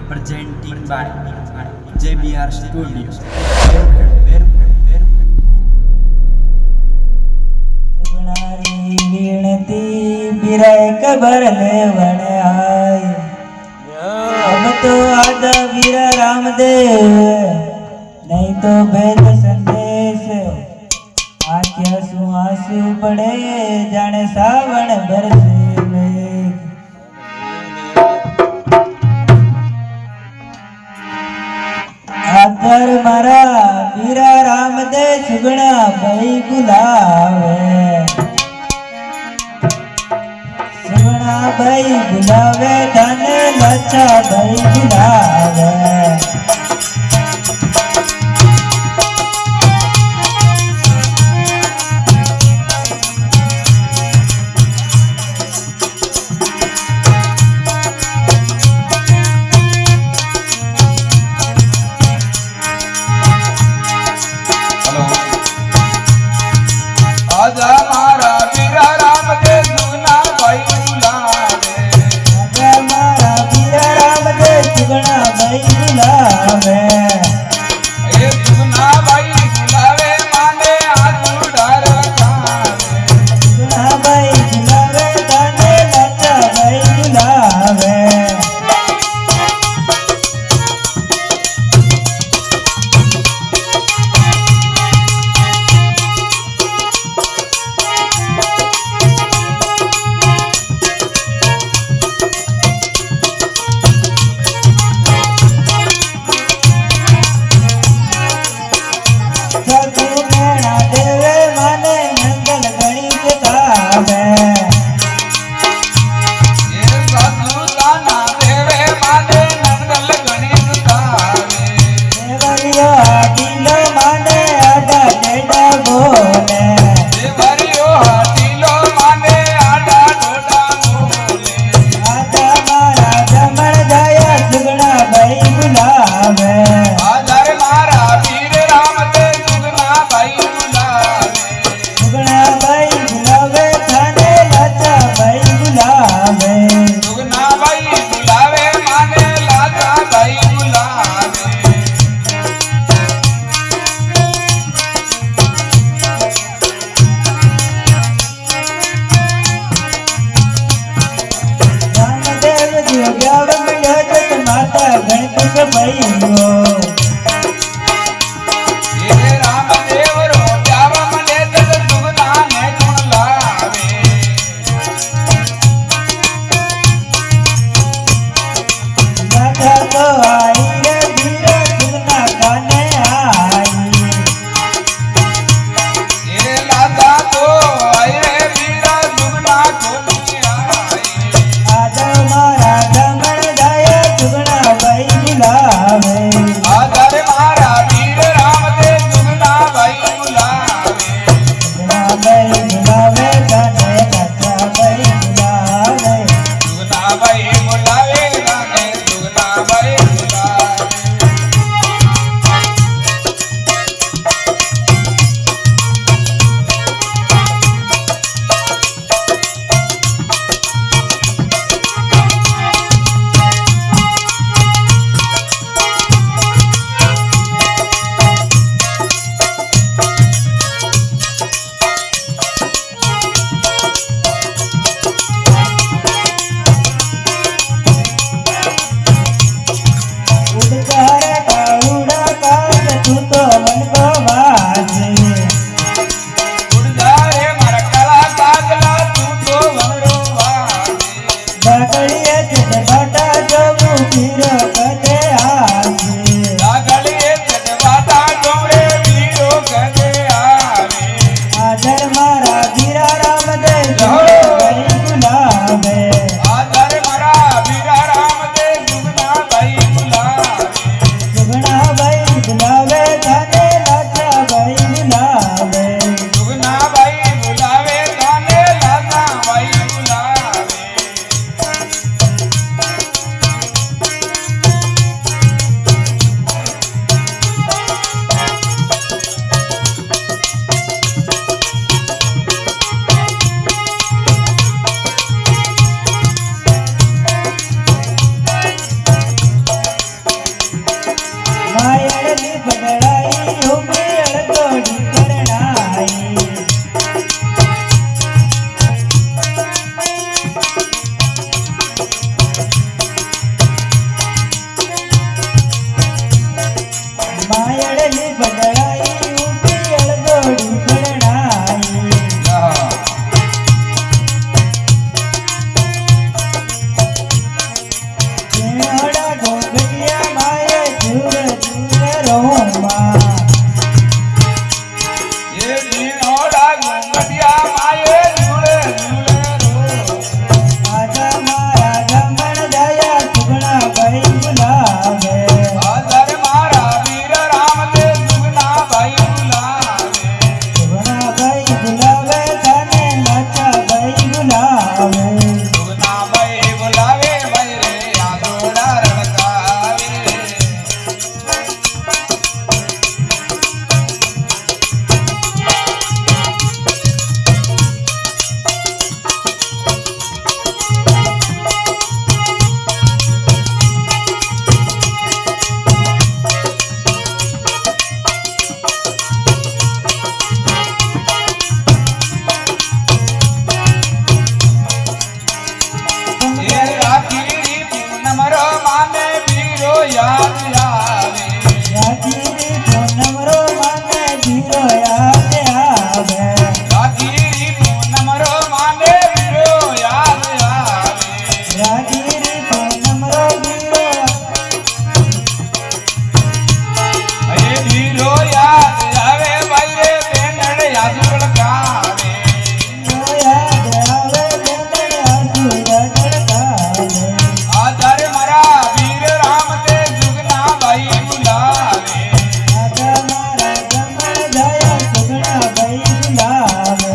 presenting by JBR Studio. वीणती बिराय कबर लेवण आय अब तो आदा वीरा रामदेव नहीं तो भेद संदेश आख्या सु आंसू पड़े जाने सावण बरसे मेघ आदर मारा वीरा रामदेव सुगना भाई बुलावे भाई बुलावे धन लच्छा भाई बुलावे आजा मारा वीरा रामदेव सुगना भाई बुलावे आजा मारा वीरा रामदेव सुगना भाई યાદ આવે રાખીરી પૂનમ રો માને ધીરો યાદ આવે રાખીરી પૂનમ રો માને વીરો યાદ આવે રાખીરી પૂનમ રો ધીરો એ વીરો યાદ આવે ભાઈ રે બેનડ યાદ લગાવે યાદ આવે બેનડ આંસુ રડકાવે આધારે મારા વીર રામ તે જુગના ભાઈ બોલાવે આજા મારા ગમણ જાય સુગણા ભાઈ બોલાવે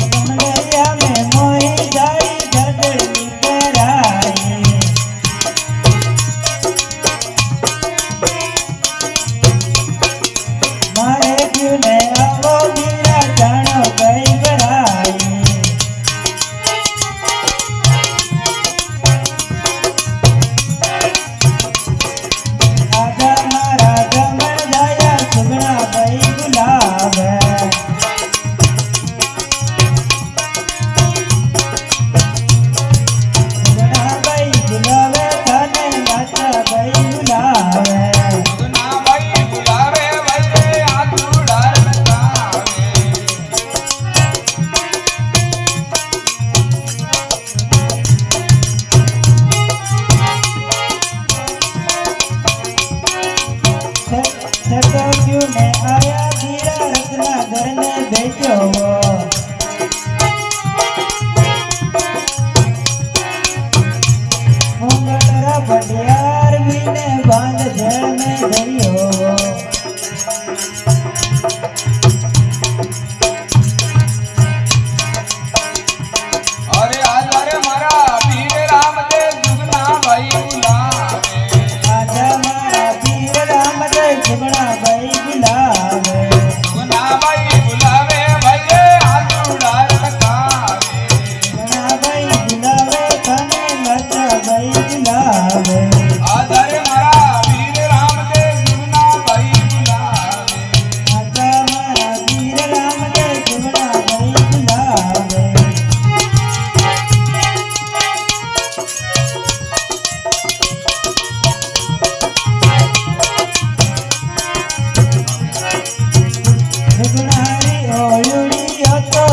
કમળિયા મે મોહી જાય ગરદડી કરાય મારે ક્યુને આવો મીરા જાણો કઈ કરાય આજા મારા ગમણ જાય સુગણા ભાઈ બોલાવે સુગણા ભાઈ બોલાવે તને નાચા ભાઈ બોલાવે જુગના ભાઈ બોલાવે ભાઈ રે આતુડાર લગાવે સતો ક્યુને આયા ધીરા રત્ના ઘરને બેઠો મુંગટરા પટિયાર મીને બાંધ જેલ મે ધર્યો અરે આધારે મારા વીર રામ તે જુગના ભાઈ બોલાવે આજા મારા વીર રામ જય સુગણા ભાઈ બોલાવે જુગના ભાઈ બોલાવે ભાઈ રે આતુડાર લગાવે સુગણા ભાઈ બોલાવે તને નાચા ભાઈ બોલાવે આધારે મારા વીર રામ તે જુગના ભાઈ બોલાવે આજા મારા વીર રામ જય સુગણા ભાઈ બોલાવે સુગણારી ઓયુડી હતો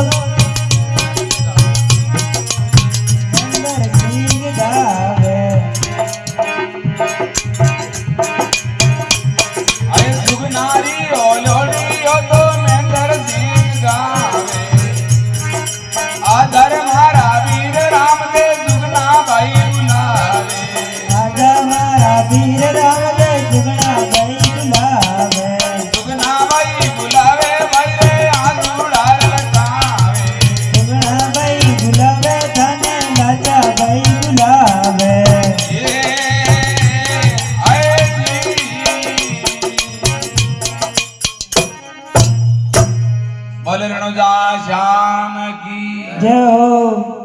અંદર સિંગ ગાવે અરે જુગનારી ઓલોડીઓ તો મેંદર સિંહ ગાવે આધારે મારા વીર રામ તે જુગના ભાઈ બોલાવે આજા મારા વીર રામ જય સુગણા ભાઈ બોલાવે જુગના ભાઈ બોલાવે ભાઈ રે આતુડાર લગાવે સુગણા ભાઈ બોલાવે તને નાચા ભાઈ બોલાવે એ આયલી બોલ રણુજા શ્યામ કી જય હો